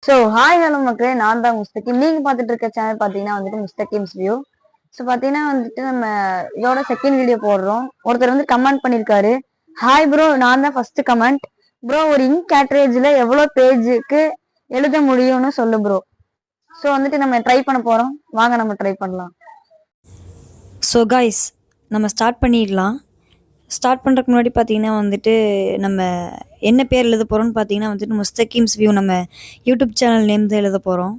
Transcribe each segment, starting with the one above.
So hi hello மக்களே, நான் தான் முஸ்தகிம். நீங்க பார்த்துட்டு இருக்க சேனல் பார்த்தீங்கன்னா வந்துட்டு முஸ்தகிம்ஸ் வியூ. ஸோ பார்த்தீங்கன்னா வந்துட்டு நம்ம இதோட செகண்ட் வீடியோ போடுறோம். ஒருத்தர் வந்து கமெண்ட் பண்ணியிருக்காரு, ஹாய் ப்ரோ, நான் தான் ஃபர்ஸ்ட் கமெண்ட். ப்ரோ, ஒரு இங்க் கேட்ரேஜில் எவ்வளோ பேஜுக்கு எழுத முடியும்னு சொல்லு ப்ரோ. ஸோ வந்துட்டு நம்ம ட்ரை பண்ண போகிறோம். வாங்க நம்ம ட்ரை பண்ணலாம். ஸோ காய்ஸ், நம்ம ஸ்டார்ட் பண்ணிடலாம். ஸ்டார்ட் பண்ணுறதுக்கு முன்னாடி பார்த்தீங்கன்னா வந்துட்டு நம்ம என்ன பேர் எழுத போகிறோம்னு பார்த்தீங்கன்னா வந்துட்டு முஸ்தகிம்ஸ் வியூ நம்ம யூடியூப் சேனல் நேம் தான் எழுத போகிறோம்.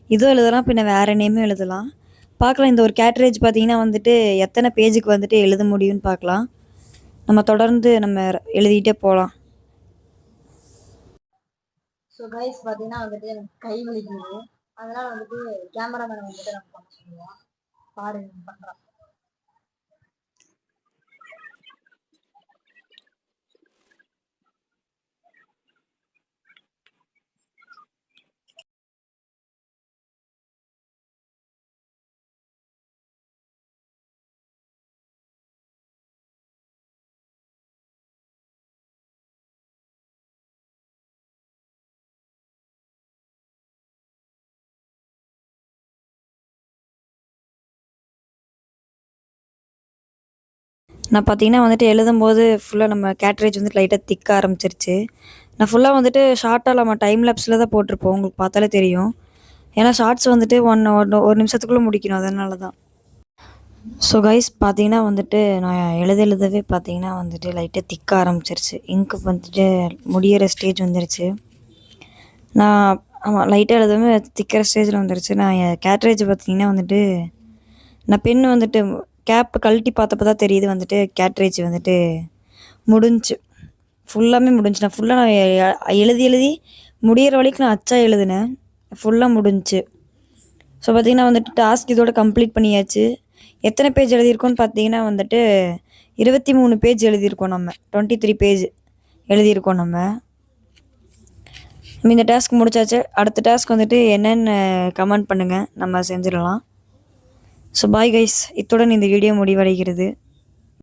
இதுவும் எழுதலாம், பின்ன வேறு நேமும் எழுதலாம். பார்க்கலாம். இந்த ஒரு கேட்ரேஜ் பார்த்தீங்கன்னா வந்துட்டு எத்தனை பேஜுக்கு வந்துட்டு எழுத முடியும்னு பார்க்கலாம். நம்ம தொடர்ந்து நம்ம எழுதிட்டே போகலாம். ஸோ கைஸ் பார்த்தீங்கன்னா வந்துட்டு எனக்கு கை வலிக்குது, அதனால் வந்துட்டு கேமராமேன் வந்துட்டு நம்ம பண்ண சொல்லுவோம். பாருங்க பண்ணுறோம். நான் பார்த்தீங்கன்னா வந்துட்டு எழுதும்போது ஃபுல்லாக நம்ம கேட்ரேஜ் வந்துட்டு லைட்டாக திக்க ஆரம்பிச்சிருச்சு. நான் ஃபுல்லாக வந்துட்டு ஷார்ட்டாக நம்ம டைம் லேப்ஸில் தான் போட்டிருப்போம், உங்களுக்கு பார்த்தாலே தெரியும். ஏன்னா ஷார்ட்ஸ் வந்துட்டு ஒரு நிமிஷத்துக்குள்ளே முடிக்கணும், அதனால தான். ஸோ கைஸ் பார்த்தீங்கன்னா வந்துட்டு நான் எழுதவே பார்த்தீங்கன்னா வந்துட்டு லைட்டாக திக்க ஆரம்பிச்சிருச்சு. இங்கு வந்துட்டு முடியிற ஸ்டேஜ் வந்துருச்சு. நான் ஆமாம், லைட்டாக எழுதவே திக்கிற ஸ்டேஜில் வந்துருச்சு. நான் கேட்ரேஜ் பார்த்தீங்கன்னா வந்துட்டு நான் பென் வந்துட்டு கேப் கழட்டி பார்த்தப்ப தான் தெரியுது வந்துட்டு கேட்ரேஜ் வந்துட்டு முடிஞ்சு ஃபுல்லாமே முடிஞ்சு. நான் ஃபுல்லாக நான் எழுதி முடிகிற வரைக்கும் நான் அச்சா எழுதினேன். ஃபுல்லாக முடிஞ்சு. ஸோ பார்த்திங்கன்னா வந்துட்டு டாஸ்க் இதோட கம்ப்ளீட் பண்ணியாச்சு. எத்தனை பேஜ் எழுதியிருக்கோன்னு பார்த்தீங்கன்னா வந்துட்டு 23 பேஜ் எழுதியிருக்கோம். நம்ம 23 பேஜ் எழுதியிருக்கோம். நம்ம இந்த டாஸ்க் முடிச்சாச்சு. அடுத்த டாஸ்க் வந்துட்டு என்னென்னு கமெண்ட் பண்ணுங்கள், நம்ம செஞ்சிடலாம். ஸோ பாய் கைஸ், இத்துடன் இந்த வீடியோ முடிவடைகிறது.